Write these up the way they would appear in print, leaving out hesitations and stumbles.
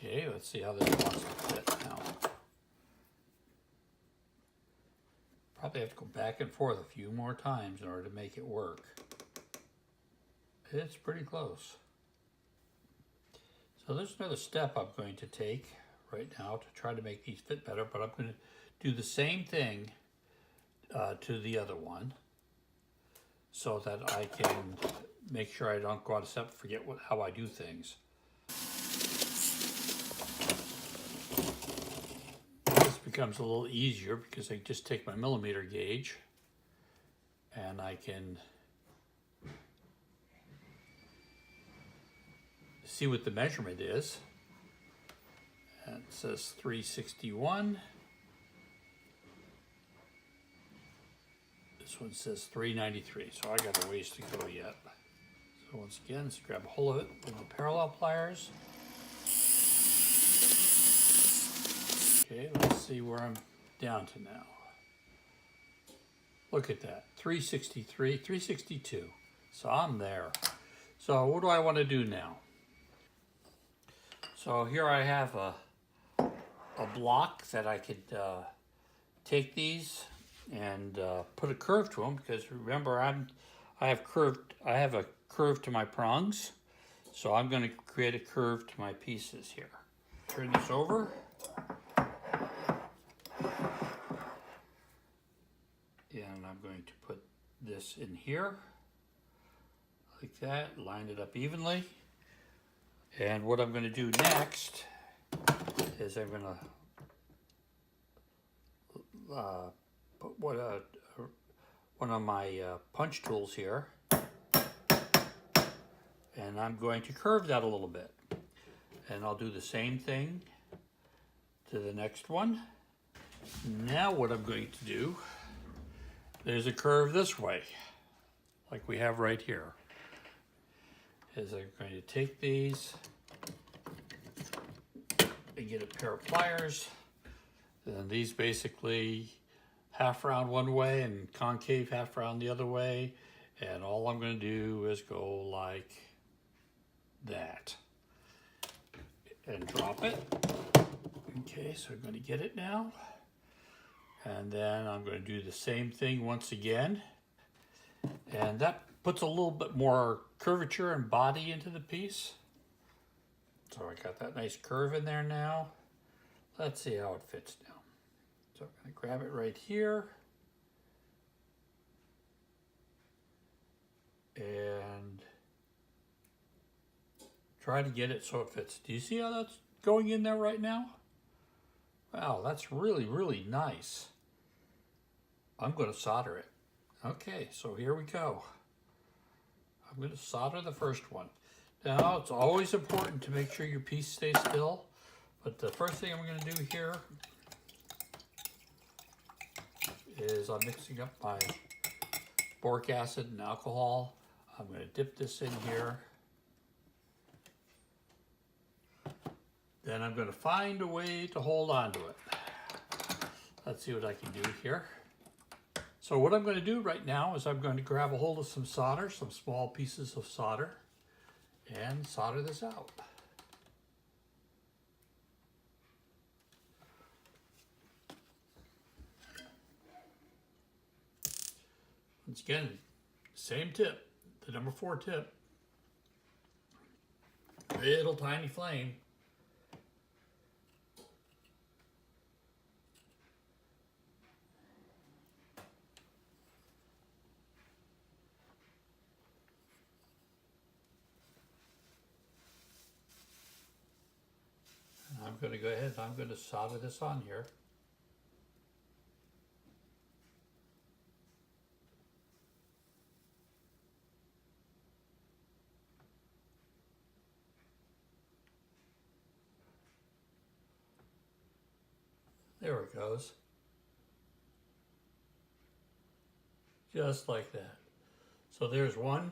Okay, let's see how this wants to fit now. Probably have to go back and forth a few more times in order to make it work. It's pretty close. So there's another step I'm going to take right now to try to make these fit better, but I'm going to do the same thing to the other one so that I can make sure I don't go out of step and forget how I do things. This becomes a little easier because I just take my millimeter gauge and I can see what the measurement is. And it says 361. This one says 393, so I got a ways to go yet. So once again, let's grab a hold of it with the parallel pliers. Okay, let's see where I'm down to now. Look at that, 363, 362. So I'm there. So what do I want to do now? So here I have a block that I could take these and put a curve to them, because remember I have a curve to my prongs, so I'm going to create a curve to my pieces here. Turn this over. And I'm going to put this in here like that, line it up evenly. And what I'm going to do next is I'm going to put one of my punch tools here, and I'm going to curve that a little bit. And I'll do the same thing to the next one. Now what I'm going to do, there's a curve this way, like we have right here. Is I'm going to take these and get a pair of pliers. And these basically half round one way and concave half round the other way. And all I'm going to do is go like that and drop it. Okay, so I'm going to get it now. And then I'm going to do the same thing once again. And that puts a little bit more curvature and body into the piece. So I got that nice curve in there now. Let's see how it fits now. So I'm going to grab it right here. And try to get it so it fits. Do you see how that's going in there right now? Wow, that's really, really nice. I'm going to solder it. Okay, so here we go. I'm going to solder the first one. Now, it's always important to make sure your piece stays still, but the first thing I'm going to do here is I'm mixing up my boric acid and alcohol. I'm going to dip this in here. Then I'm going to find a way to hold on to it. Let's see what I can do here. So what I'm going to do right now is I'm going to grab a hold of some solder, some small pieces of solder, and solder this out. Once again, same tip, the number 4 tip. Little tiny flame. I'm going to go ahead and I'm going to solder this on here. There it goes. Just like that. So there's one.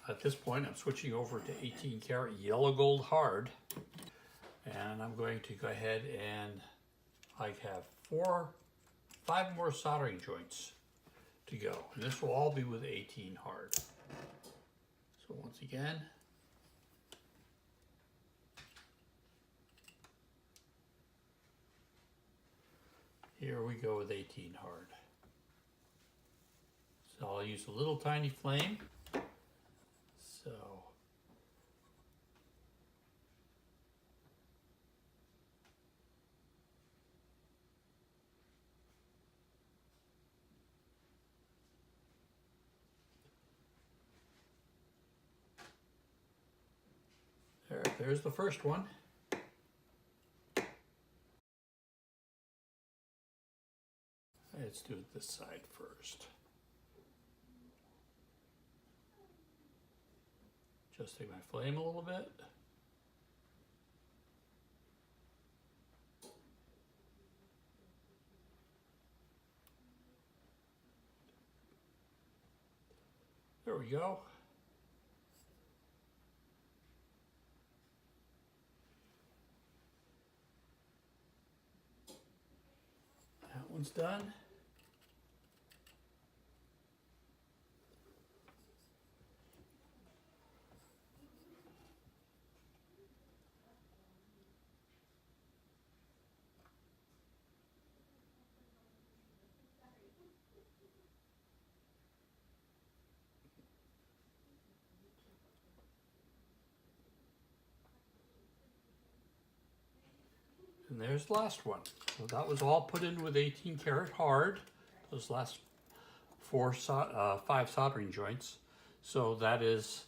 At this point, I'm switching over to 18 karat yellow gold hard. And I'm going to go ahead and I have 5 more soldering joints to go. And this will all be with 18 hard. So once again, Here we go with 18 hard. So I'll use a little tiny flame. So there's the first one. Let's do it this side first. Adjusting my flame a little bit. There we go. That one's done. And there's the last one. So that was all put in with 18 karat hard. Those last 5 soldering joints. So that is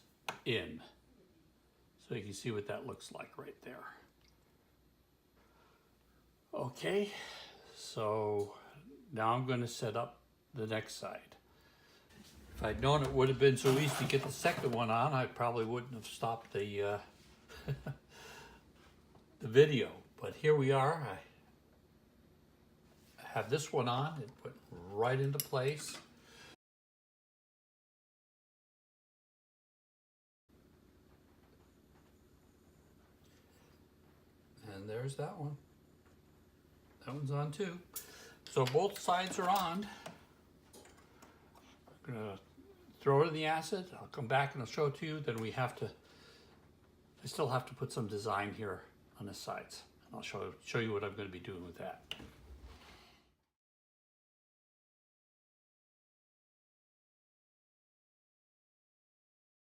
in. So you can see what that looks like right there. Okay, so now I'm going to set up the next side. If I'd known it would have been so easy to get the second one on, I probably wouldn't have stopped the the video. But here we are. I have this one on. It put right into place. And there's that one. That one's on too. So both sides are on. I'm gonna throw it in the acid. I'll come back and I'll show it to you. Then I still have to put some design here on the sides. I'll show you what I'm going to be doing with that.